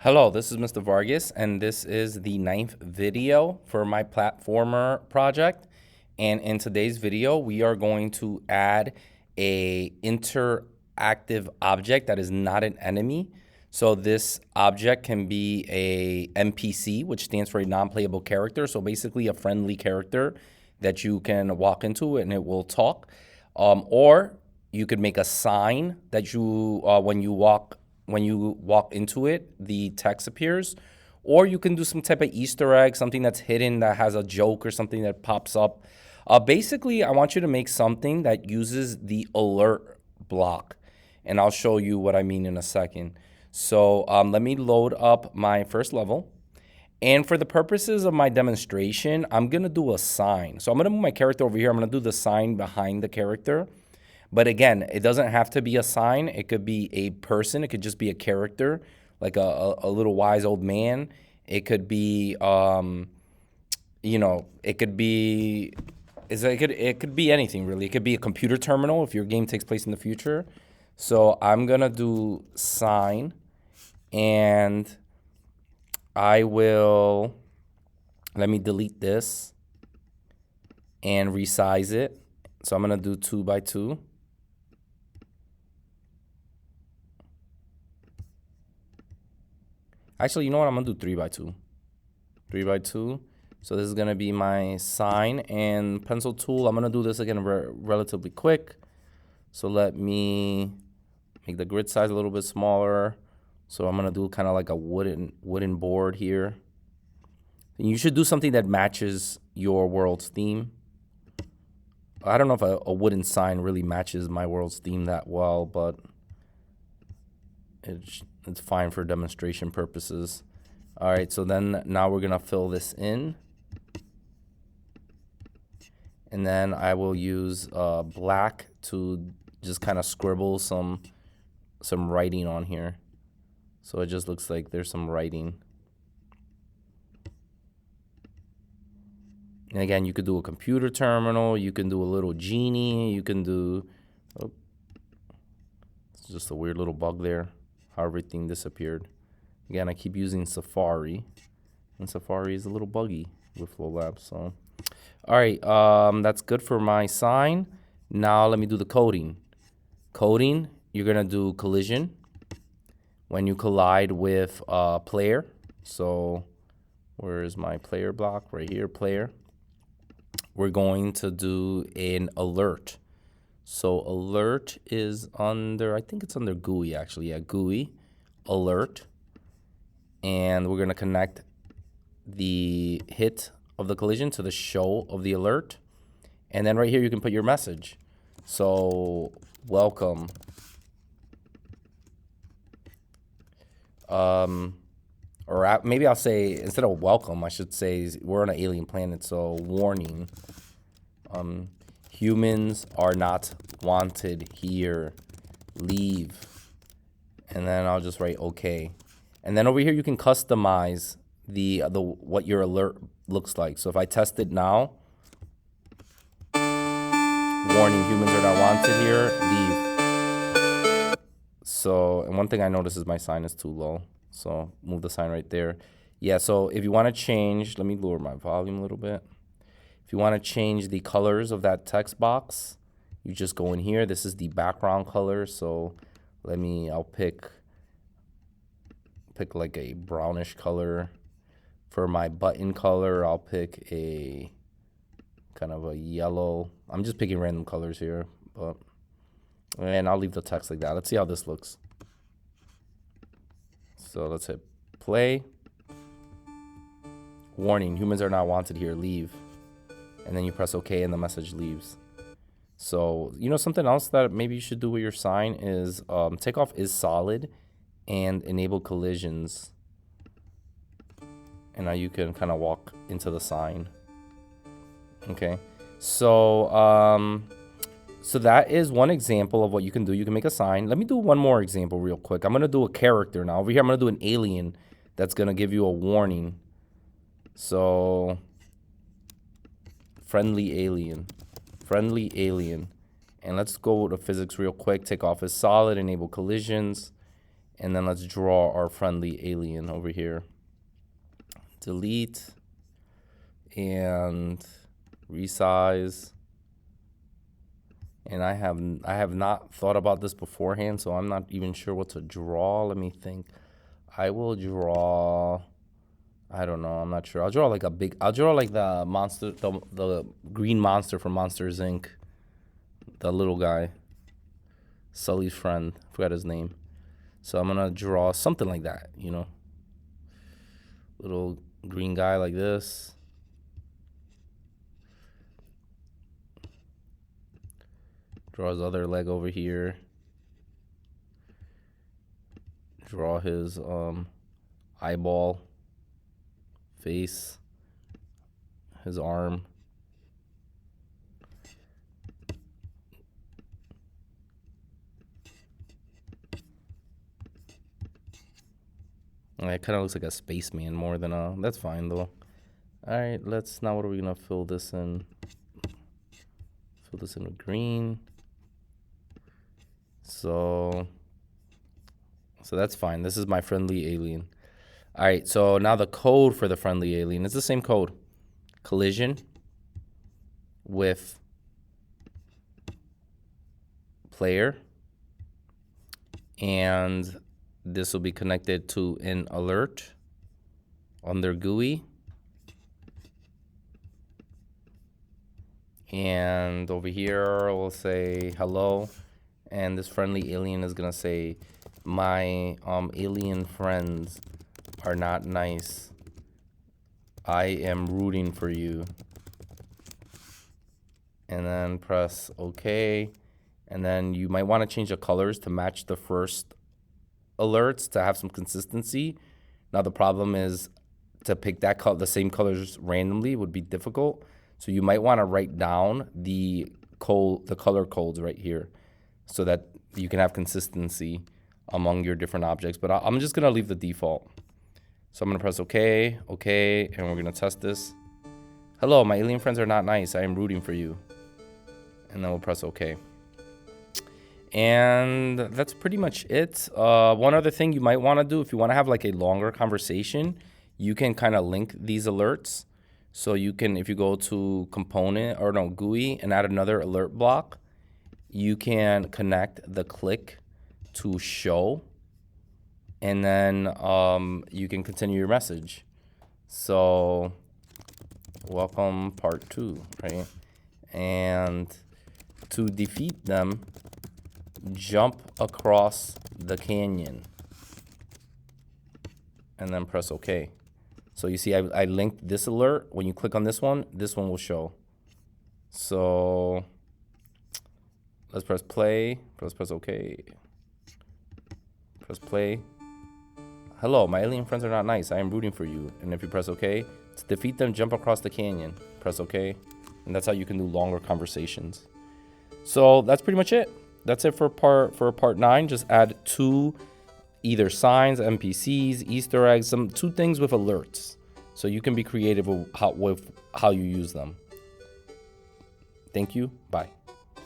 Hello, this is Mr. Vargas, and this is the 9th video for my platformer project. And in today's video, we are going to add a interactive object that is not an enemy. So this object can be a NPC, which stands for a non-playable character. So basically a friendly character that you can walk into and it will talk. Or you could make a sign that you, when you walk into it, the text appears. Or you can do some type of Easter egg, something that's hidden that has a joke or something that pops up. Basically, I want you to make something that uses the alert block. And I'll show you what I mean in a second. So let me load up my first level. And for the purposes of my demonstration, I'm going to do a sign. So I'm going to move my character over here. I'm going to do the sign behind the character. But again, it doesn't have to be a sign. It could be a person. It could just be a character, like a little wise old man. It could be, it could be, it could be anything really. It could be a computer terminal if your game takes place in the future. So I'm gonna do sign, and let me delete this and resize it. So I'm gonna do 2 by 2. Actually, you know what? I'm gonna do 3 by 2. 3 by 2. So this is gonna be my sign and pencil tool. I'm gonna do this again relatively quick. So let me make the grid size a little bit smaller. So I'm gonna do kind of like a wooden board here. And you should do something that matches your world's theme. I don't know if a wooden sign really matches my world's theme that well, but it's fine for demonstration purposes. All right, so then now we're gonna fill this in. And then I will use black to just kind of scribble some writing on here. So it just looks like there's some writing. And again, you could do a computer terminal, you can do a little genie, you can do, oh, it's just a weird little bug there, how everything disappeared. Again, I keep using Safari, and Safari is a little buggy with Flow Labs. So, all right, that's good for my sign. Now let me do the coding. Coding, you're gonna do collision when you collide with a player. So where is my player block? Right here, player. We're going to do an alert. So alert is under, I think it's under GUI actually. Yeah, GUI, alert. And we're gonna connect the hit of the collision to the show of the alert. And then right here, you can put your message. So welcome. Or maybe I'll say, instead of welcome, I should say we're on an alien planet, so warning. Humans are not wanted here. Leave. And then I'll just write okay. And then over here you can customize the what your alert looks like. So if I test it now, warning, humans are not wanted here. Leave. So, and one thing I noticed is my sign is too low. So move the sign right there. Yeah, so if you want to change, let me lower my volume a little bit. If you want to change the colors of that text box, you just go in here. This is the background color. So I'll pick like a brownish color. For my button color, I'll pick a kind of a yellow. I'm just picking random colors here, and I'll leave the text like that. Let's see how this looks. So let's hit play. Warning, humans are not wanted here, leave. And then you press OK and the message leaves. So, something else that maybe you should do with your sign is take off is solid and enable collisions. And now you can kind of walk into the sign. Okay, so so that is one example of what you can do. You can make a sign. Let me do one more example real quick. I'm gonna do a character now. Over here, I'm gonna do an alien that's gonna give you a warning. So friendly alien. And let's go to physics real quick. Take off is solid, enable collisions. And then let's draw our friendly alien over here. Delete and resize. And I have not thought about this beforehand, so I'm not even sure what to draw. Let me think. I will draw, I don't know, I'm not sure. I'll draw like the monster, the green monster from Monsters Inc. The little guy. Sully's friend. I forgot his name. So I'm gonna draw something like that, you know. Little green guy like this. Draw his other leg over here. Draw his eyeball, face, his arm. It kind of looks like a spaceman more than a, that's fine though. All right, now what are we gonna fill this in? Fill this in with green. So that's fine. This is my friendly alien. All right, so now the code for the friendly alien is the same code. Collision with player. And this will be connected to an alert on their GUI. And over here, we'll say hello. And this friendly alien is gonna say, my alien friends are not nice. I am rooting for you. And then press OK. And then you might want to change the colors to match the first alerts to have some consistency. Now the problem is to pick that the same colors randomly would be difficult. So you might want to write down the color codes right here so that you can have consistency among your different objects. But I'm just gonna leave the default. So I'm gonna press OK, OK, and we're gonna test this. Hello, my alien friends are not nice. I am rooting for you. And then we'll press OK. And that's pretty much it. One other thing you might want to do if you want to have like a longer conversation, you can kind of link these alerts. So you can, if you go to GUI and add another alert block, you can connect the click to show, and then you can continue your message. So welcome part 2, right? And to defeat them, jump across the canyon and then press OK. So you see I linked this alert. When you click on this one will show. So let's press play. Press OK. Press play. Hello, my alien friends are not nice. I am rooting for you. And if you press OK, to defeat them, jump across the canyon. Press OK. And that's how you can do longer conversations. So that's pretty much it. That's it for part 9. Just add 2 either signs, NPCs, Easter eggs, 2 things with alerts. So you can be creative with how you use them. Thank you. Bye.